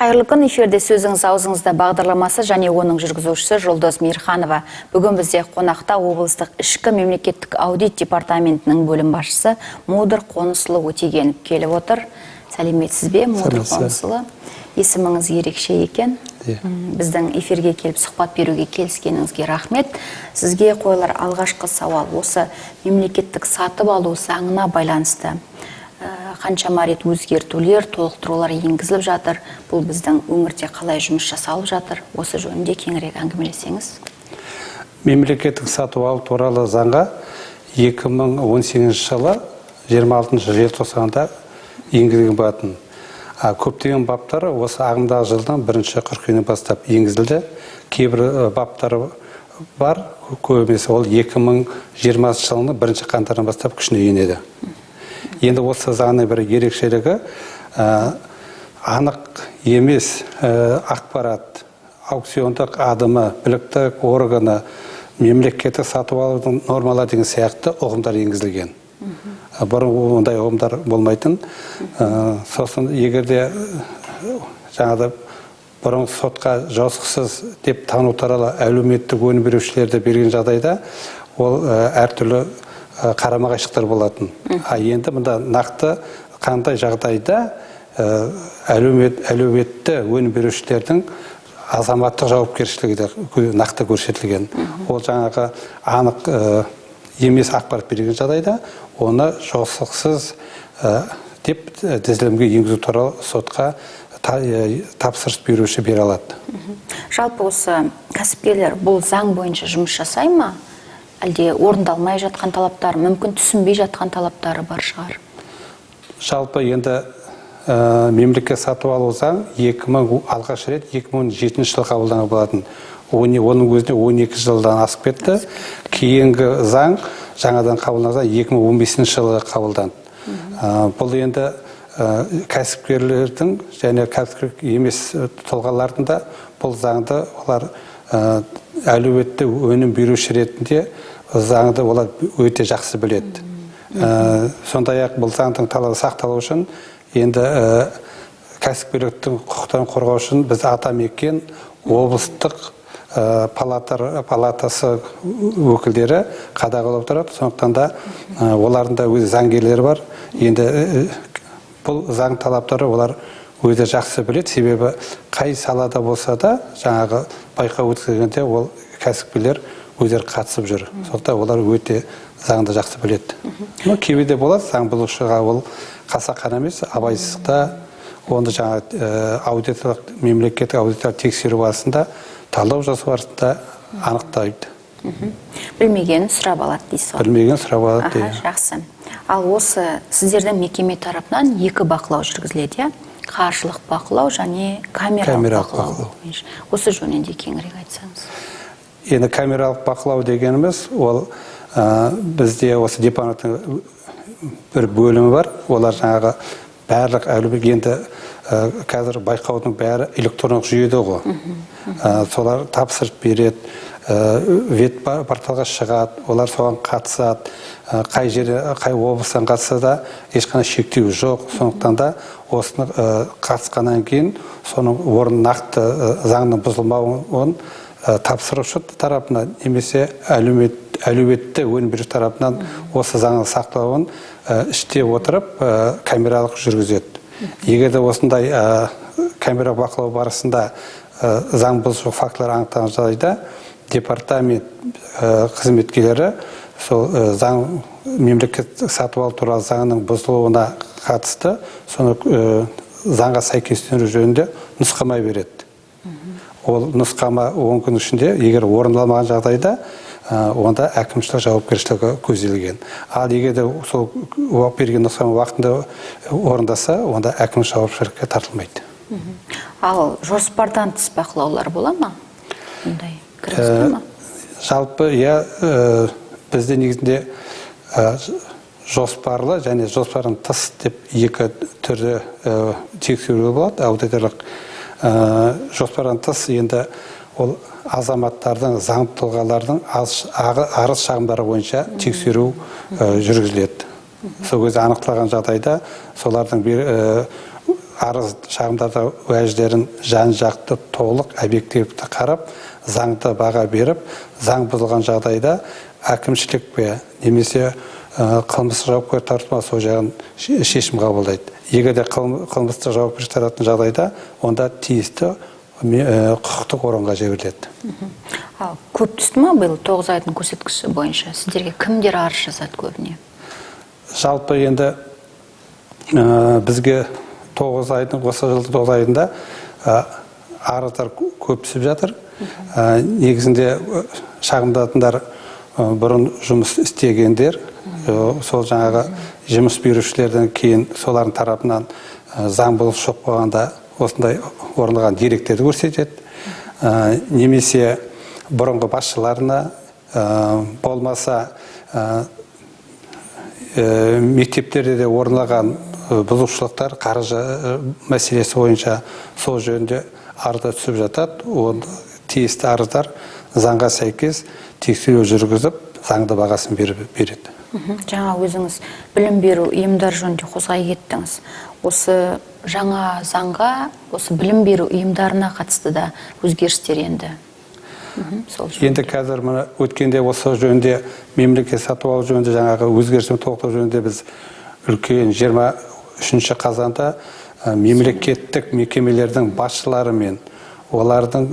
Қайырлы күн, эфирде сөзіңіз аузыңызда бағдарламасы және оның жүргізушісі Жұлдыз Мейірханова. Бүгін бізде қонақта облыстық ішкі мемлекеттік аудит департаментінің бөлім басшысы Модыр Қонысұлы Өтегенов келіп отыр. Сәлеметсіз бе, Модыр Қонысұлы? Есіміңіз ерекше екен. Біздің эфирге келіп сұхбат беруге келіскеніңізге рахмет. Сізге қойылар алғашқы сауал осы мемлекеттік сатып алу заңына байланысты. Қаншама рет өзгертулер, толықтырулар енгізіліп жатыр. Бұл біздің өңірде қалай жұмыс жасалып жатыр? Осы жөнінде кеңірек әңгімелесеңіз. Мемлекеттік сатып алу туралы заңға 2018 жылы 26 желтоқсанда енгізілген болатын. Көптеген баптары осы ағымдағы жылдан 1 қыркүйектен бастап енгізілді. Кейбір баптары бар, көбінесе ол 2020 жылының 1 қаңтардан бастап күшіне енеді. Енді осы заңның бір ерекшелігі анық емес ақпарат, аукциондық адымы, біліктік органы, мемлекеттік сатып алудың нормалары деген сияқты ұғымдар енгізілген. Бұрын ондай ұғымдар болмайтын. Сосын егерде жаңағыда бұрын сотқа жауапсыз деп тану туралы әлеуметтік өнім берушілерді берген жағдайда ол әртүрлі қарама-қайшылықтар болатын. Енді мұнда нақты қандай жағдайда әлеуметті өнім берушілердің азаматтық жауапкершілігі де нақты көрсетілген. Ол жаңағы анық емес ақпарат берген жағдайда оны жосықсыз деп тізілімге енгізу туралы сотқа тапсырыс беруші бере алады. Жалпы осы кәсіпкерлер бұл заң бойынша жұмыс жасай ма? Әлде орындалмай жатқан талаптар, мүмкін түсінбей жатқан талаптары бар шығар? Жалпы енді мемлекеттік сатып алу заң алғаш рет 2017 жылы қабылданған болатын. Оның өзіне 12 жылдан асып кетті. Кейінгі заң жаңадан қабылданған 2015 жылы қабылданды. Бұл енді кәсіпкерлердің және кәсіпкер емес тұлғалардың да бұл заңды олар әлеуетті өнім беруші ретінде заңды олар өте жақсы біледі. Сондай-ақ бұл заңдың талабы сақталу үшін енді кәсіпкерліктің құқықтарын қорғау үшін біз атамекен облыстық палатасы өкілдері қадағалап тұрады. Сондықтан да олардың да өз заңгерлері бар. Енді бұл заң талаптары олар өзі жақсы біледі, себебі қай салада болса да жаңағы байқау өткізгенде ол кәсіпкерлер өздері қатысып жүр. Сондықтан олар өте заңды жақсы біледі. Кейбірде болады, заң бұзушыға ол қасақана емес, абайсыздықта, оны жаңағы мемлекеттік аудиторлық тексеру барысында, талдау жасау барысында анықтайды. Білмеген сұрап алады дейсіз. Білмеген сұрап алады дейді. Жақсы. Ал осы сіздердің мекеме тарапынан екі бақылау жүргізіледі, қаржылық бақылау және камералық бақылау. Осы жөнінде кеңірек айтсаңыз. Енді камералық бақылау дегеніміз, ол бізде осы департаменттің бір бөлімі бар. Олар жаңағы барлық әлеуметтік енді қазір байқаудың бәрі электрондық жүйеде ғой. Солар тапсырыс береді, веб порталға шығады, олар соған қатысады. Қай жерде, қай облыстан қатысса да ешқандай шектеу жоқ. Сондықтан да осыны қатысқаннан кейін соның орын нақты заңның бұзылмауын тапсырушы тарапынан немесе әлеуетті өнім беруші тарапынан осы заңның сақталуын іште отырып камералық жүргізеді. Егер де осындай камералық бақылау барысында заң бұзушылық фактілер анықталған жағдайда департамент қызметкерлері сол заң мемлекеттік сатып алу туралы заңның бұзылуына қатысты соны заңға сәйкестендіру жөнінде нұсқама береді. Ол нұсқама 10 күн ішінде егер орындалмаған жағдайда онда әкімшілік жауапкершілігі көзделген. Ал егер де сол берген нұсқама уақытында орындаса, онда әкімшілік жауапкершілікке тартылмайды. Ал жоспардан тыс бақылаулар бола ма? Ондай кіріспей ма? Жалпы бізде негізінде жоспарлы және жоспардан тыс деп екі түрі тексеру болады. Аудиторлық жоспардан тыс енді ол азаматтардың, заң тұлғалардың арыз шағымдары бойынша тексеру жүргізіледі. Сол кезде анықталған жағдайда солардың арыз шағымдарды уәждерін жан-жақты толық объективті қарап, заңды баға беріп, заң бұзылған жағдайда әкімшілік пе немесе қылмыстық жауапкершілікке тартылма сол жағын шешім қабылдайды. Егер де қылмыстық жауапкершілікке тартатын жағдайда, онда тиісті құқықтық орынға жіберіледі. Көп түсті ма биыл 9 айдың көрсеткіші бойынша? Сіздерге кімдер арыз жазады көбіне? Жалпы енді бізге 9 айдың, осы жылдың 9 айында арыздар көп түсіп жатыр. Негізінде шағымданатындар бұрын жұмыс істегендер, сол жаңағы жұмыс берушілерден кейін солардың тарапынан заң бұзушылық болғанда осындай орындалған деректерді көрсетеді. Немесе бұрынғы басшыларына, болмаса мектептерде де орындалған бұзушылықтар қаржы мәселесі бойынша сол жөнінде арыздар түсіп жатады. Тиісті арыздар заңға сәйкес тексеру жүргізіп, заңды бағасын береді. Жаңа өзіңіз білім беру ұйымдар жөнінде қозғай кеттіңіз. Осы жаңа заңға, осы білім беру ұйымдарына қатысты да өзгерістер енді. Енді қазір өткенде осы жөнінде мемлекет сатып алу жөнінде жаңағы өзгерісін тоқтау жөнінде біз үлкен 23 қазанда мемлекеттік мекемелердің басшылары мен олардың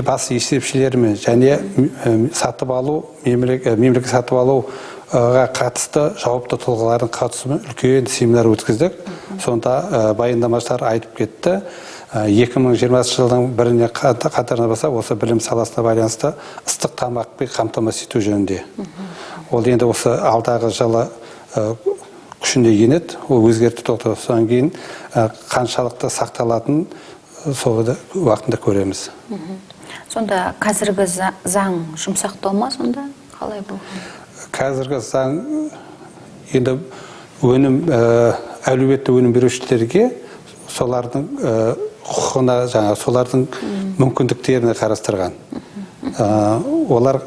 бас есепшілерімен және сатып алу, мемлекет сатып алуға қатысты жауапты тұлғалардың қатысуымен үлкен семинар өткіздік. Сонда баяндамашылар айтып кетті. 2020 жылдың біріне қатарына басап, осы білім саласына байланысты ыстық тамақпен қамтамасыз ету жөнінде. Ол енді осы алдағы жылы күшіне енеді, ол өзгерті тоқтау. Содан кейін қаншалықты сақталатын сол уақытында көреміз. Сонда қазіргі заң жұмсақтау ма сонда? Қалай болған? Қазіргі заң енді әлеуетті өнім берушілерге солардың құқығына, солардың мүмкіндіктеріне қарастырған. Олар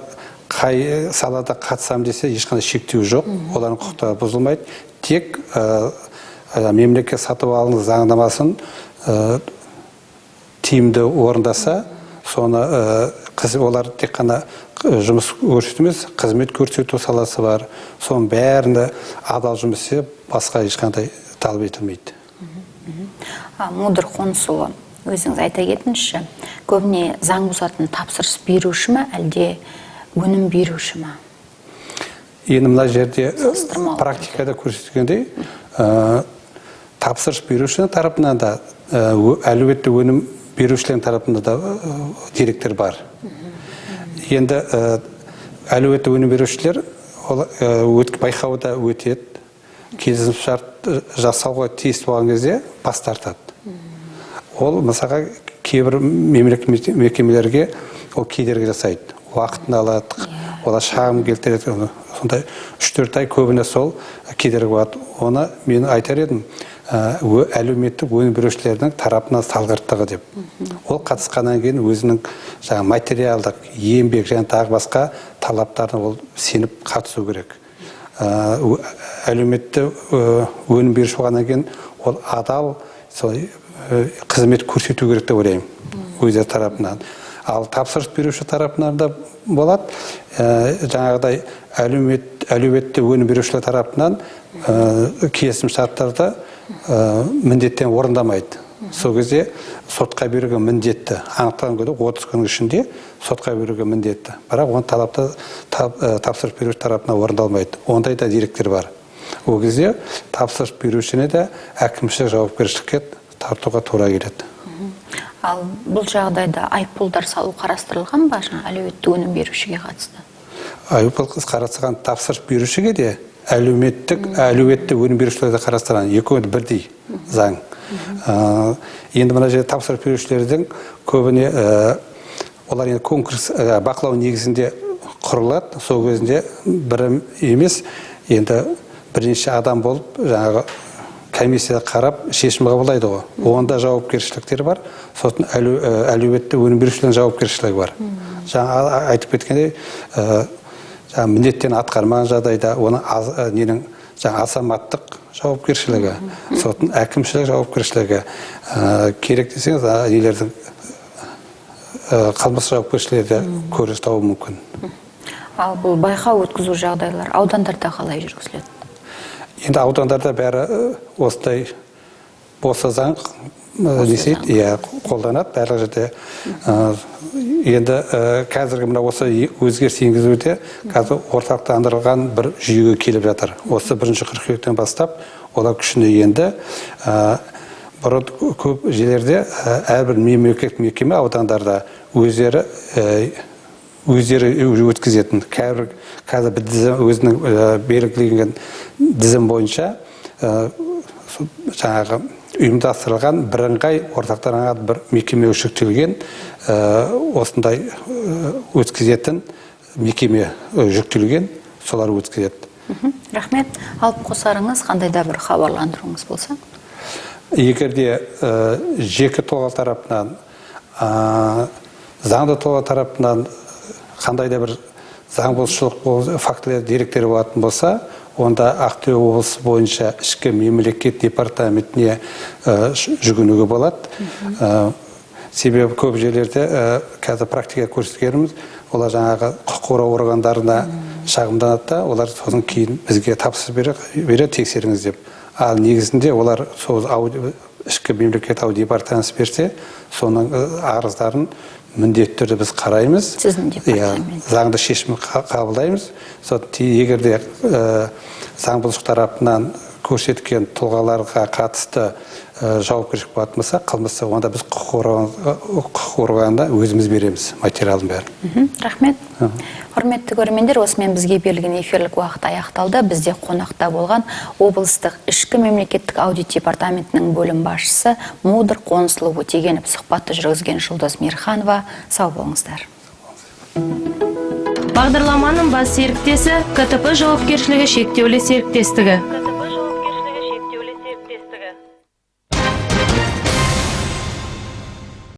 қай салада қатысам десе ешқандай шектеу жоқ, олардың құқықтары бұзылмайды. Тек мемлекет сатып алу заңнамасын тиімді орындаса, соны олар тек қана жұмыс көрсету емес, қызмет көрсету саласы бар. Соның бәріне адал жұмыс істеп, басқа ешқандай талап етілмейді. Мудр Қонысұлы, өзіңіз айта кетіңізші, көбіне заң бұзатын тапсырыс беруші ме, әлде өнім беруші ме? Енді мына жерде практикада көрсеткендей, тапсырыс берушінің тарапынан да, әлеуетті өнім берушілердің тарапында да деректер бар. Енді әлеуетті өнім берушілер байқауда өтеді, келісімшарт жасауға тиіс болған кезде бас тартады. Ол мысалға кейбір мемлекеттік мекемелерге ол кедергі жасайды, уақытын алады, олар шағым келтіреді. Сондай 3-4 ай көбіне сол кедергі болады. Оны мен айтар едім, әлеуметтік өнім берушілердің тарапынан салғырттығы деп. Ол қатысқаннан кейін өзінің материалдық, еңбек және тағы басқа талаптарына ол сеніп қатысу керек. Әлеуметті өнім беруші болғаннан кейін ол адал қызмет көрсету керек деп ойлаймын, өздері тарапынан. Ал тапсырыс беруші тарапынан да болады. Жаңағыдай әлеуетті өнім берушілер тарапынан келісім шарттарды міндеттен орындамайды. Сол кезде сотқа беруге міндетті. Анықталған күні 30 күн ішінде сотқа беруге міндетті. Бірақ оны талапты тапсырыс беруші тарапынан орындалмайды. Ондай да деректер бар. Ол кезде тапсырыс берушіні де әкімшілік жауапкершілікке тартуға тура келеді. Ал бұл жағдайда айыппұлдар салу қарастырылған ба, әлеуетті өнім берушіге қатысты? Айыппұл қарастырған тапсырыс берушіге де әлеуетті өнім берушілерді қарастырған, екеуі бірдей заң. Енді мына жерде тапсырыс берушілердің көбіне олар енді конкурс бақылау негізінде құрылады. Сол кезінде бірі емес, енді бірнеше адам болып жаңағы комиссияда қарап шешім қабылдайды ғой. Онда жауапкершіліктер бар, сосын әлеуетті өнім берушілердің жауапкершілігі бар. Жаңа айтып кеткендей, міндеттен атқармаған жағдайда оны жаңа азаматтық жауапкершілігі, соттың әкімшілік жауапкершілігі, керек десеңіз, нелердің қылмыстық жауапкершілігі көрініс табуы мүмкін. Ал бұл байқау өткізу жағдайлар аудандарда қалай жүргізіледі? Енді аудандарда бәрі осындай болса заң десейді, қолданады барлық жерде. Енді қазіргі мына осы өзгеріс енгізуде қазір орталықтандырылған бір жүйеге келіп жатыр. Осы 1 қыркүйектен бастап олар күшіне енді. Бұрын көп жерлерде әрбір мемлекеттік мекеме аудандарда өздері өткізетін. Қазір бір тізім өзінің белгіленген тізім бойынша жаңағы ұйымдастырылған бірыңғай орталықтандырылған бір мекеме жүктелген осындай өткізетін мекеме жүктелген, солар өткізеді. Рахмет. Алып қосарыңыз, қандай да бір хабарландыруыңыз болса? Егерде жеке тұлға тарапынан, заңды тұлға тарапынан қандай да бір заң бұзушылық фактілер, деректері болатын болса, онда Ақтөбе облысы бойынша ішкі мемлекет департаментіне жүгінуге болады. Себебі көп жерлерде қазір практика көрсеткеніміз, олар жаңағы құқық қорғау органдарына шағымданады, олар сосын кейін бізге тапсырыс береді, тексеріңіз деп. Ал негізінде олар ішкі мемлекет департаменті берсе, соның арыздарын міндетті түрде біз қараймыз. Сіздің департамент. Заңды шешім қабылдаймыз. Егерде заң бұзушылық тарапынан көрсеткен тұлғаларға қатысты жауапкершілік болатын болса, қылмысы, онда біз құқық қорғауына өзіміз береміз материалын бәрін. Рахмет. Құрметті көрермендер, осымен бізге берілген эфирлік уақыт аяқталды. Бізде қонақта болған облыстық ішкі мемлекеттік аудит департаментінің бөлім басшысы Модыр Қонысұлы Өтегенов сұхбатты жүргізген Жұлдыз Мейірханова. Сау болыңыздар. Бағдарламаның бас серіктесі КТП жауапкершілігі шектеулі серіктестігі.